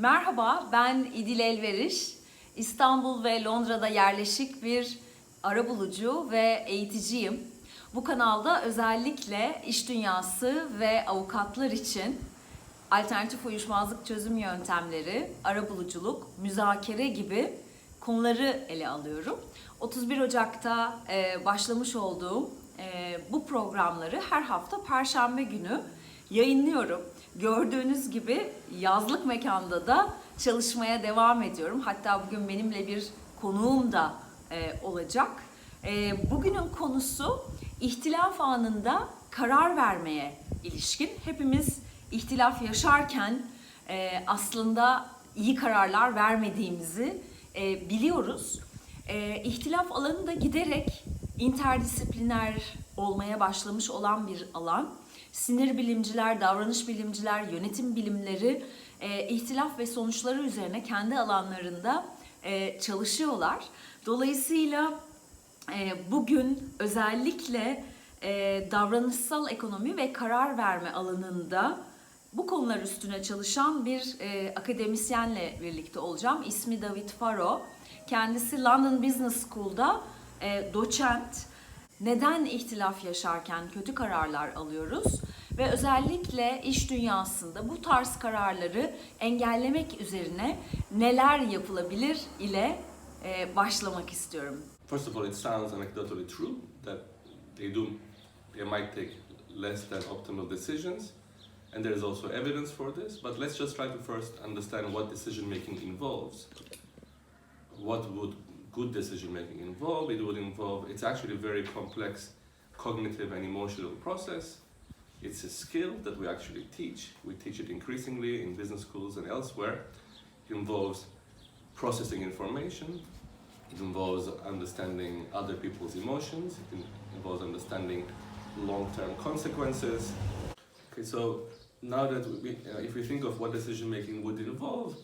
Merhaba, ben İdil Elveriş. İstanbul ve Londra'da yerleşik bir arabulucu ve eğiticiyim. Bu kanalda özellikle iş dünyası ve avukatlar için alternatif uyuşmazlık çözüm yöntemleri, arabuluculuk, müzakere gibi konuları ele alıyorum. 31 Ocak'ta başlamış olduğum bu programları her hafta Perşembe günü yayınlıyorum. Gördüğünüz gibi yazlık mekanda da çalışmaya devam ediyorum. Hatta bugün benimle bir konuğum da olacak. Bugünün konusu ihtilaf anında karar vermeye ilişkin. Hepimiz ihtilaf yaşarken aslında iyi kararlar vermediğimizi biliyoruz. İhtilaf alanı da giderek interdisipliner olmaya başlamış olan bir alan. Sinir bilimciler, davranış bilimciler, yönetim bilimleri ihtilaf ve sonuçları üzerine kendi alanlarında çalışıyorlar. Dolayısıyla bugün özellikle davranışsal ekonomi ve karar verme alanında bu konular üstüne çalışan bir akademisyenle birlikte olacağım. İsmi David Faro. Kendisi London Business School'da doçent. Neden ihtilaf yaşarken kötü kararlar alıyoruz ve özellikle iş dünyasında bu tarz kararları engellemek üzerine neler yapılabilir ile başlamak istiyorum. First of all, it sounds anecdotally true that they might take less than optimal decisions, and there is also evidence for this. But let's just try to first understand what decision making involves. What would good decision making involve? It would involve, it's actually a very complex cognitive and emotional process. It's a skill that we actually teach. We teach it increasingly in business schools and elsewhere. It involves processing information. It involves understanding other people's emotions. It involves understanding long-term consequences. Okay, so now that if we think of what decision making would involve,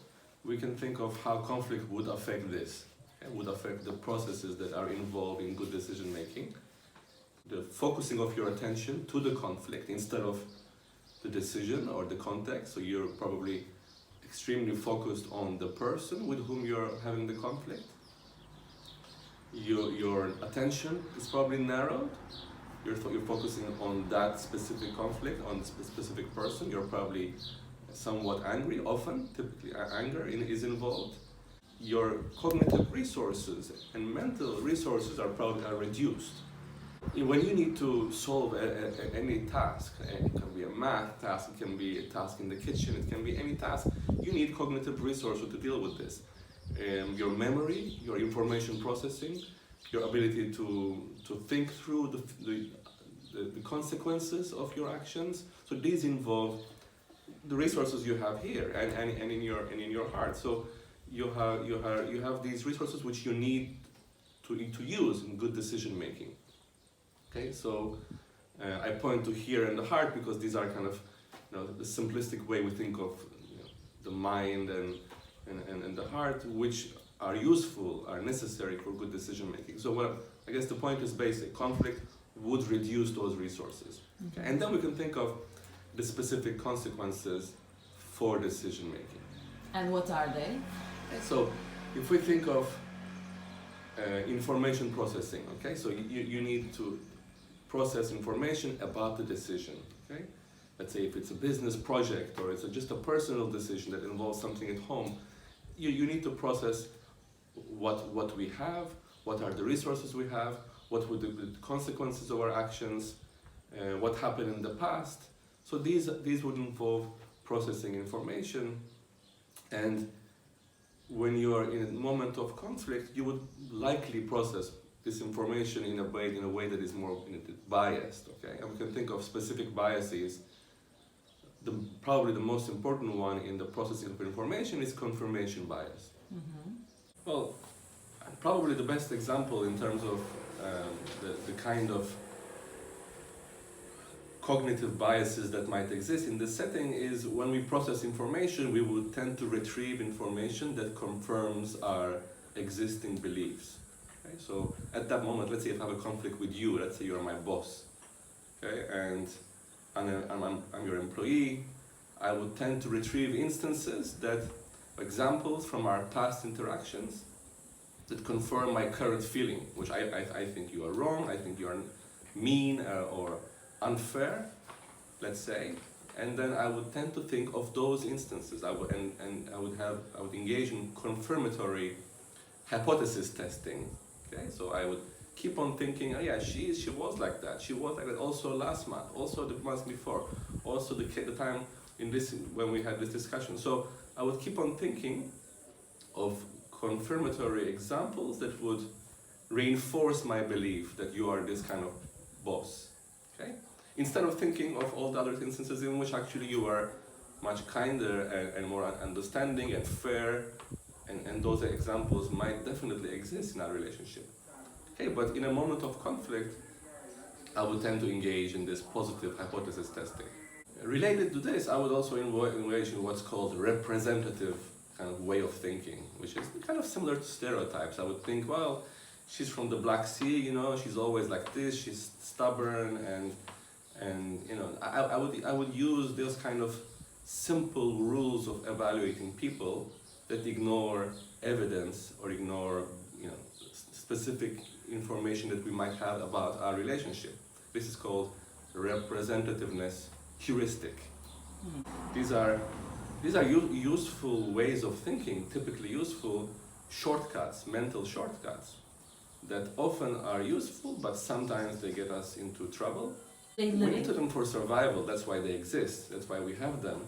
we can think of how conflict would affect this. It would affect the processes that are involved in good decision making. The focusing of your attention to the conflict instead of the decision or the context. So you're probably extremely focused on the person with whom you're having the conflict. Your attention is probably narrowed. You're focusing on that specific conflict, on the specific person. You're probably somewhat angry, often, typically anger is involved. Your cognitive resources and mental resources are reduced. When you need to solve any task, it can be a math task, it can be a task in the kitchen, it can be any task, you need cognitive resources to deal with this. Your memory, your information processing, your ability to think through the consequences of your actions. So these involve the resources you have here and in your heart. So you have these resources which you need to use in good decision making. Okay, so I point to here and the heart because these are kind of the simplistic way we think of the mind and the heart, which are useful, are necessary for good decision making. So I guess the point is basic. Conflict would reduce those resources. Okay? And then we can think of the specific consequences for decision making. And what are they? So if we think of information processing, okay, so you need to process information about the decision, okay? Let's say if it's a business project or it's just a personal decision that involves something at home, you need to process what we have, what are the resources we have, what would the consequences of our actions, what happened in the past. So these would involve processing information, and when you are in a moment of conflict, you would likely process this information in a way that is more biased. Okay, and we can think of specific biases. Probably the most important one in the processing of information is confirmation bias. Mm-hmm. Well, probably the best example in terms of the kind of cognitive biases that might exist in this setting is when we process information, we would tend to retrieve information that confirms our existing beliefs. Okay? So at that moment, let's say if I have a conflict with you, let's say you're my boss, okay, and I'm your employee, I would tend to retrieve instances that examples from our past interactions that confirm my current feeling, which I think you are wrong, I think you are mean or unfair, let's say, and then I would tend to think of those instances. I would engage in confirmatory hypothesis testing. Okay, so I would keep on thinking, oh yeah, she was like that. She was like that also last month, also the month before, also the time when we had this discussion. So I would keep on thinking of confirmatory examples that would reinforce my belief that you are this kind of boss. Okay? Instead of thinking of all the other instances in which actually you are much kinder and more understanding and fair, and those examples might definitely exist in our relationship. Okay, but in a moment of conflict, I would tend to engage in this positive hypothesis testing. Related to this, I would also engage in what's called representative kind of way of thinking, which is kind of similar to stereotypes. I would think, well, she's from the Black Sea, you know, she's always like this, she's stubborn, and you know, I would use those kind of simple rules of evaluating people that ignore evidence or ignore, you know, specific information that we might have about our relationship. This is called representativeness heuristic. These are useful ways of thinking, typically useful shortcuts, mental shortcuts, that often are useful, but sometimes they get us into trouble. We need them for survival, that's why they exist, that's why we have them,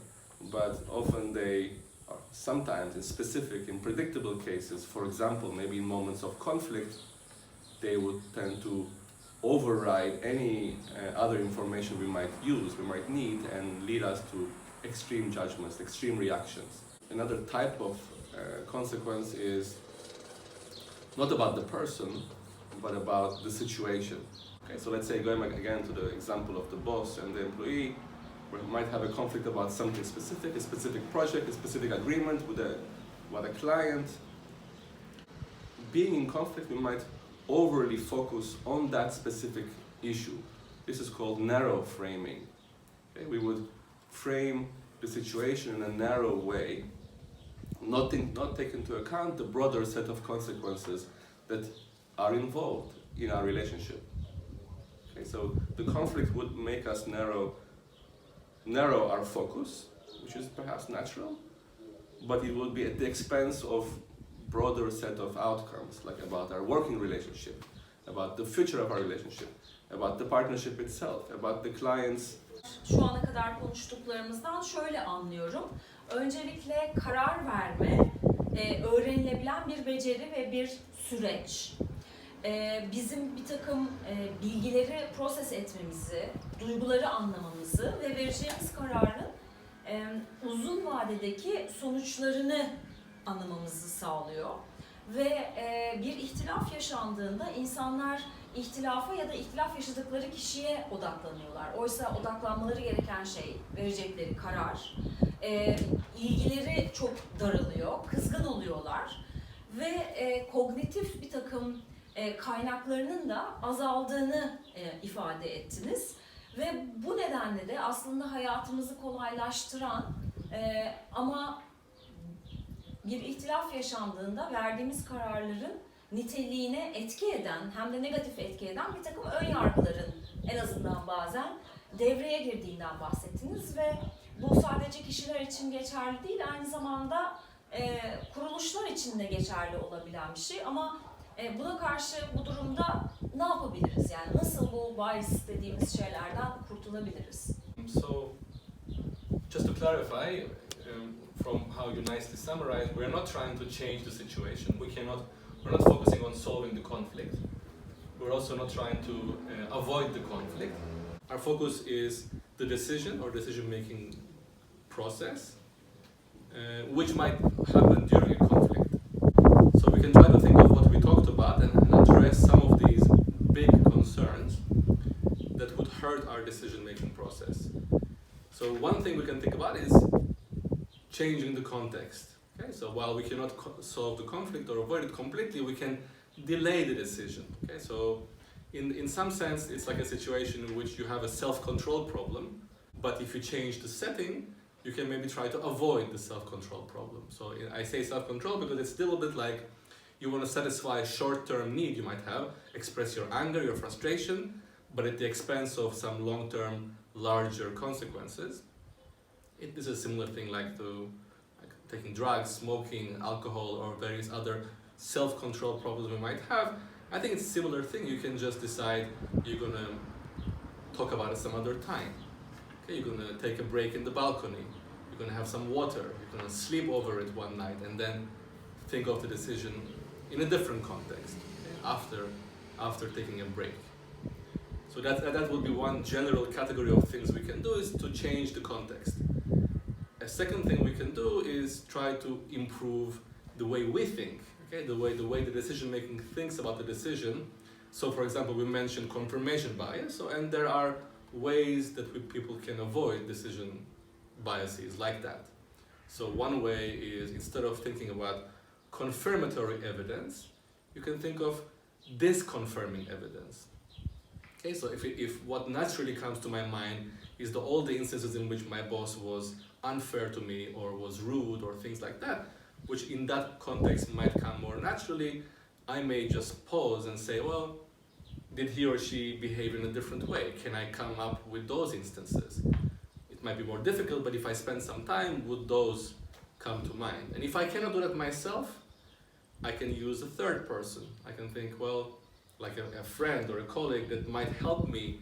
but often they are sometimes in specific, in predictable cases, for example, maybe in moments of conflict, they would tend to override any other information we might use, we might need, and lead us to extreme judgments, extreme reactions. Another type of consequence is not about the person, but about the situation. Okay, so let's say going again to the example of the boss and the employee, we might have a conflict about something specific, a specific project, a specific agreement with a client. Being in conflict, we might overly focus on that specific issue. This is called narrow framing. Okay, we would frame the situation in a narrow way, not take into account the broader set of consequences that are involved in our relationship. Okay, so the conflict would make us narrow our focus, which is perhaps natural, but it would be at the expense of broader set of outcomes, like about our working relationship, about the future of our relationship, about the partnership itself, about the clients. Şu ana kadar konuştuklarımızdan şöyle anlıyorum. Öncelikle karar verme öğrenilebilen bir beceri ve bir süreç. Bizim bir takım bilgileri proses etmemizi, duyguları anlamamızı ve vereceğimiz kararın uzun vadedeki sonuçlarını anlamamızı sağlıyor. Ve bir ihtilaf yaşandığında insanlar ihtilafa ya da ihtilaf yaşadıkları kişiye odaklanıyorlar. Oysa odaklanmaları gereken şey verecekleri karar. İlgileri çok daralıyor, kızgın oluyorlar ve kognitif bir takım kaynaklarının da azaldığını ifade ettiniz. Ve bu nedenle de aslında hayatımızı kolaylaştıran ama bir ihtilaf yaşandığında verdiğimiz kararların niteliğine etki eden, hem de negatif etki eden bir takım önyargıların en azından bazen devreye girdiğinden bahsettiniz ve bu sadece kişiler için geçerli değil, aynı zamanda kuruluşlar için de geçerli olabilen bir şey. Ama buna karşı bu durumda ne yapabiliriz? Yani nasıl bu bias dediğimiz şeylerden kurtulabiliriz? So, just to clarify, from how you nicely summarized, we're not trying to change the situation. We're not focusing on solving the conflict. We're also not trying to avoid the conflict. Our focus is the decision or decision-making process, which might happen during a conflict. So we can try to think of what we talked about and address some of these big concerns that would hurt our decision-making process. So one thing we can think about is changing the context. Okay, so while we cannot solve the conflict or avoid it completely, we can delay the decision. Okay, so in some sense, it's like a situation in which you have a self-control problem, but if you change the setting, you can maybe try to avoid the self-control problem. So I say self-control because it's still a bit like you want to satisfy a short-term need you might have, express your anger, your frustration, but at the expense of some long-term, larger consequences. It is a similar thing like taking drugs, smoking, alcohol, or various other self-control problems we might have. I think it's a similar thing. You can just decide you're gonna talk about it some other time. Okay, you're gonna take a break in the balcony. You're gonna have some water. You're gonna sleep over it one night, and then think of the decision in a different context, okay, after taking a break. So that would be one general category of things we can do, is to change the context. A second thing we can do is try to improve the way we think, okay, the way the decision making thinks about the decision. So for example, we mentioned confirmation bias, and there are ways that people can avoid decision biases like that. So one way is, instead of thinking about confirmatory evidence, you can think of disconfirming evidence. Okay, so if what naturally comes to my mind is all the instances in which my boss was unfair to me or was rude or things like that, which in that context might come more naturally, I may just pause and say, well, did he or she behave in a different way? Can I come up with those instances? It might be more difficult, but if I spend some time, would those come to mind? And if I cannot do that myself, I can use a third person. I can think, well, like a friend or a colleague that might help me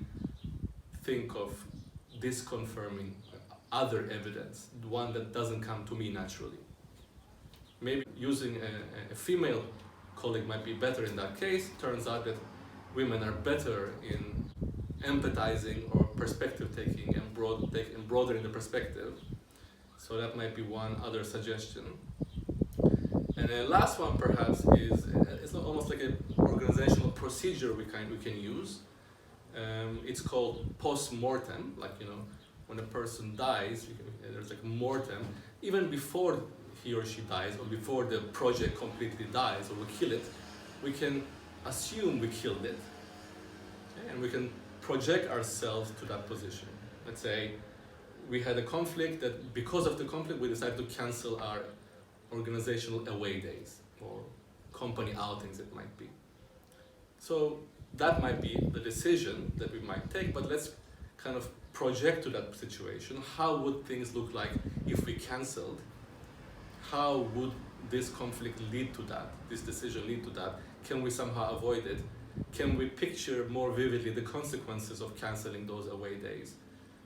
think of disconfirming other evidence, one that doesn't come to me naturally. Maybe using a female colleague might be better in that case. Turns out that women are better in empathizing or perspective taking and broadening the perspective. So that might be one other suggestion. And the last one perhaps is, it's almost like an organizational procedure we can use. It's called post-mortem, like, when a person dies, there's like mortem. Even before he or she dies, or before the project completely dies, or we kill it, we can assume we killed it, okay? And we can project ourselves to that position. Let's say we had a conflict that because of the conflict we decided to cancel our organizational away days or company outings, it might be. So that might be the decision that we might take, but let's kind of project to that situation. How would things look like if we canceled? How would this conflict lead to that, this decision lead to that? Can we somehow avoid it? Can we picture more vividly the consequences of canceling those away days?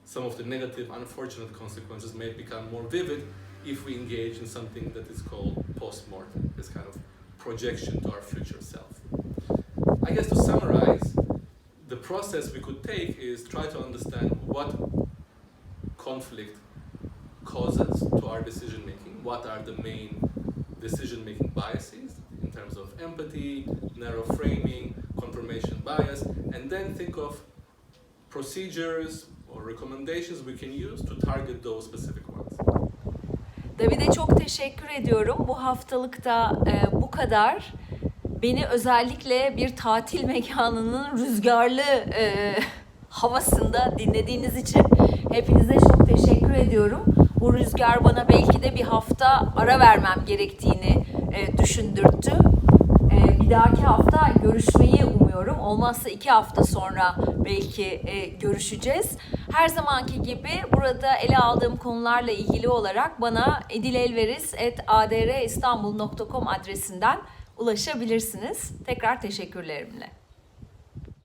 Some of the negative, unfortunate consequences may become more vivid if we engage in something that is called post-mortem, this kind of projection to our future self. I guess to summarize, the process we could take is try to understand what conflict causes to our decision making, what are the main decision making biases in terms of empathy, narrow framing, confirmation bias, and then think of procedures or recommendations we can use to target those specific ones. David'e çok teşekkür ediyorum. Bu haftalıkta bu kadar. Beni özellikle bir tatil mekanının rüzgarlı havasında dinlediğiniz için hepinize çok teşekkür ediyorum. Bu rüzgar bana belki de bir hafta ara vermem gerektiğini düşündürttü. Bir dahaki hafta görüşmeyi umuyorum. Olmazsa 2 hafta sonra belki görüşeceğiz. Her zamanki gibi burada ele aldığım konularla ilgili olarak bana edilelveriz@adristanbul.com adresinden ulaşabilirsiniz. Tekrar teşekkürlerimle.